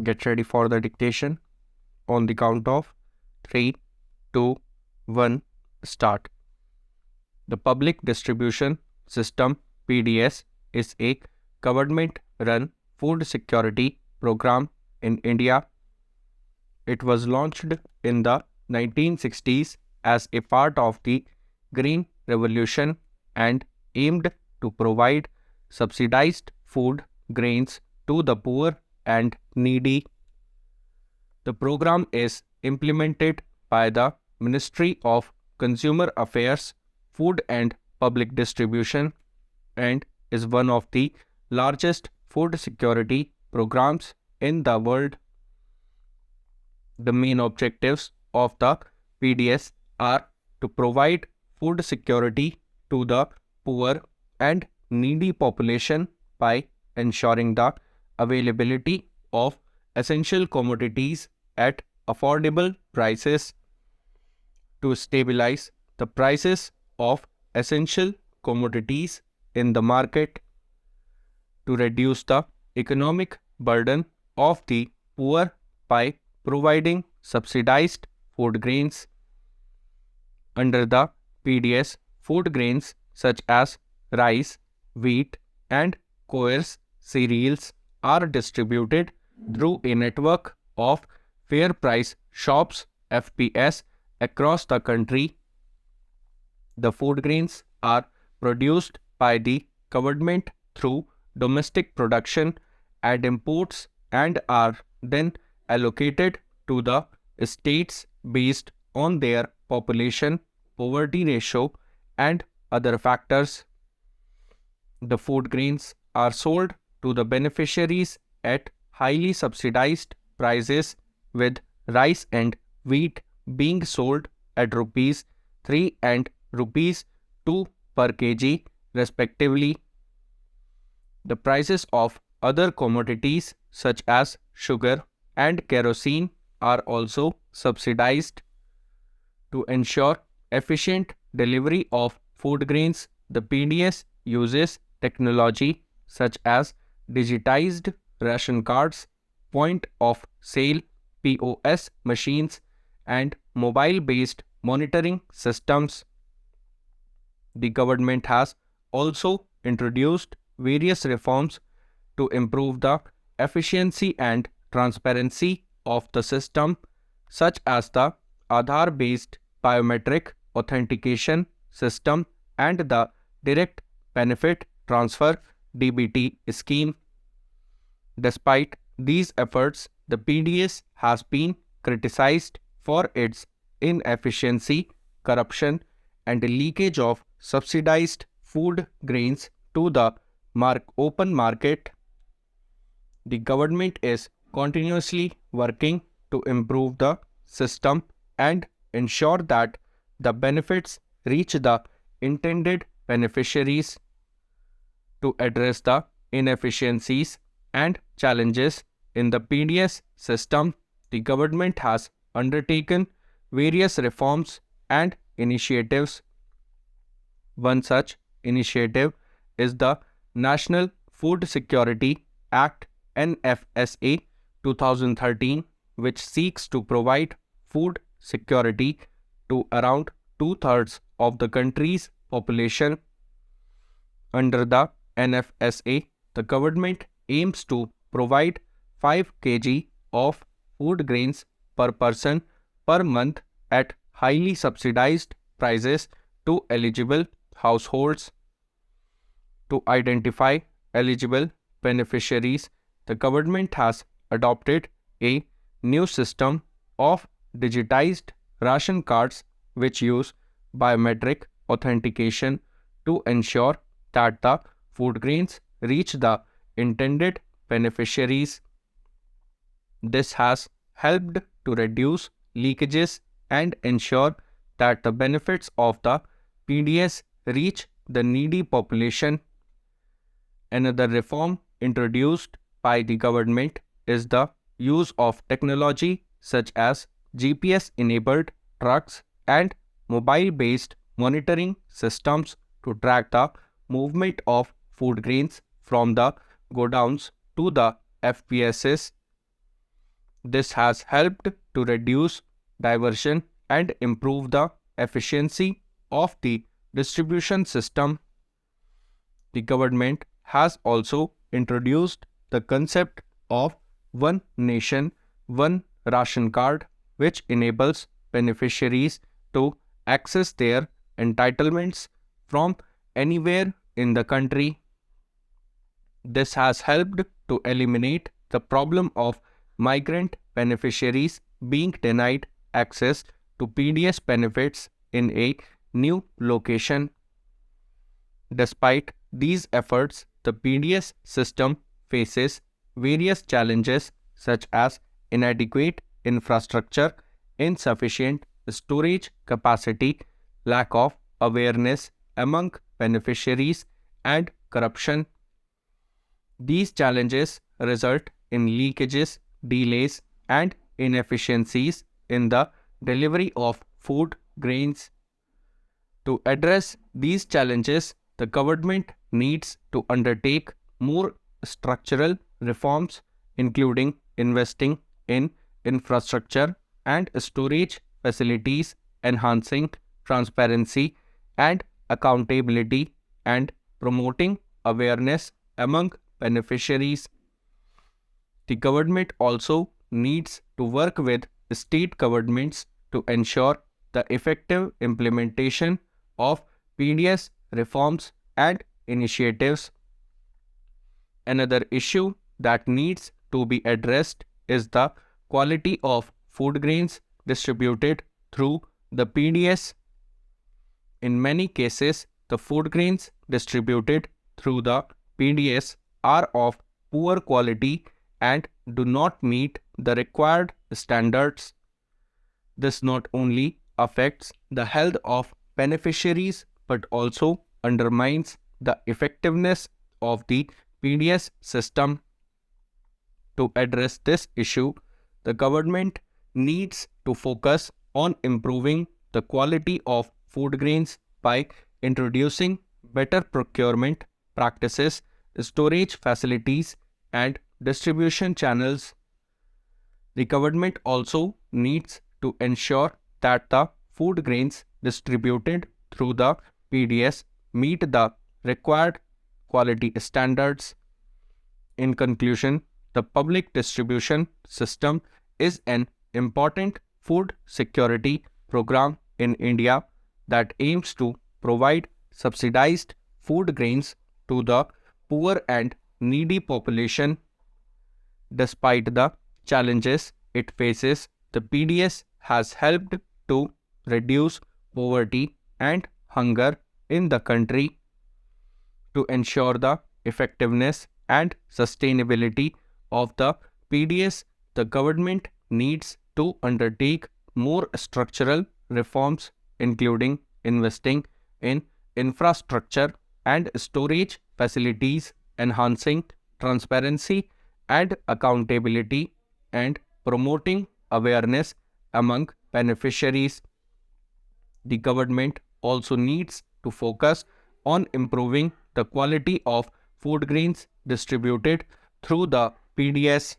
Get ready for the dictation. On the count of 3, 2, 1, start. The Public Distribution System (PDS) is a government-run food security program in India. It was launched in the 1960s as a part of the Green Revolution and aimed to provide subsidized food grains to the poor and needy. The program is implemented by the Ministry of Consumer Affairs, Food and Public Distribution and is one of the largest food security programs in the world. The main objectives of the PDS are to provide food security to the poor and needy population by ensuring the availability of essential commodities at affordable prices, to stabilize the prices of essential commodities in the market, to reduce the economic burden of the poor by providing subsidized food grains. Under the PDS, food grains such as rice, wheat, and coarse cereals are distributed through a network of fair price shops (FPS) across the country. The food grains are produced by the government through domestic production and imports and are then allocated to the states based on their population, poverty ratio, and other factors. The food grains are sold to the beneficiaries at highly subsidized prices, with rice and wheat being sold at rupees 3 and rupees 2 per kg respectively. The prices of other commodities such as sugar and kerosene are also subsidized. To ensure efficient delivery of food grains, the PDS uses technology such as digitized ration cards, point of sale (POS) machines, and mobile-based monitoring systems. The government has also introduced various reforms to improve the efficiency and transparency of the system, such as the Aadhaar-based biometric authentication system and the Direct Benefit Transfer (DBT) scheme. Despite these efforts, the PDS has been criticized for its inefficiency, corruption, and leakage of subsidized food grains to the open market. The government is continuously working to improve the system and ensure that the benefits reach the intended beneficiaries. To address the inefficiencies and challenges in the PDS system, the government has undertaken various reforms and initiatives. One such initiative is the National Food Security Act (NFSA) 2013, which seeks to provide food security to around two-thirds of the country's population. Under the NFSA, the government aims to provide 5 kg of food grains per person per month at highly subsidized prices to eligible households. To identify eligible beneficiaries, the government has adopted a new system of digitized ration cards which use biometric authentication to ensure that the food grains reach the intended beneficiaries. This has helped to reduce leakages and ensure that the benefits of the PDS reach the needy population. Another reform introduced by the government is the use of technology such as GPS-enabled trucks and mobile-based monitoring systems to track the movement of food grains from the godowns to the FPSs. This has helped to reduce diversion and improve the efficiency of the distribution system. The government has also introduced the concept of one nation, one ration card, which enables beneficiaries to access their entitlements from anywhere in the country. This has helped to eliminate the problem of migrant beneficiaries being denied access to PDS benefits in a new location. Despite these efforts, the PDS system faces various challenges such as inadequate infrastructure, insufficient storage capacity, lack of awareness among beneficiaries, and corruption. These challenges result in leakages, delays, and inefficiencies in the delivery of food grains. To address these challenges, the government needs to undertake more structural reforms, including investing in infrastructure and storage facilities, enhancing transparency and accountability, and promoting awareness among beneficiaries. The government also needs to work with state governments to ensure the effective implementation of PDS reforms and initiatives. Another issue that needs to be addressed is the quality of food grains distributed through the PDS. In many cases, the food grains distributed through the PDS are of poor quality and do not meet the required standards. This not only affects the health of beneficiaries but also undermines the effectiveness of the PDS system. To address this issue, the government needs to focus on improving the quality of food grains by introducing better procurement practices, storage facilities, and distribution channels. The government also needs to ensure that the food grains distributed through the PDS meet the required quality standards. In conclusion, the public distribution system is an important food security program in India that aims to provide subsidized food grains to the poor and needy population. Despite the challenges it faces, the PDS has helped to reduce poverty and hunger in the country. To ensure the effectiveness and sustainability of the PDS, the government needs to undertake more structural reforms, including investing in infrastructure and storage facilities, enhancing transparency and accountability, and promoting awareness among beneficiaries. The government also needs to focus on improving the quality of food grains distributed through the PDS.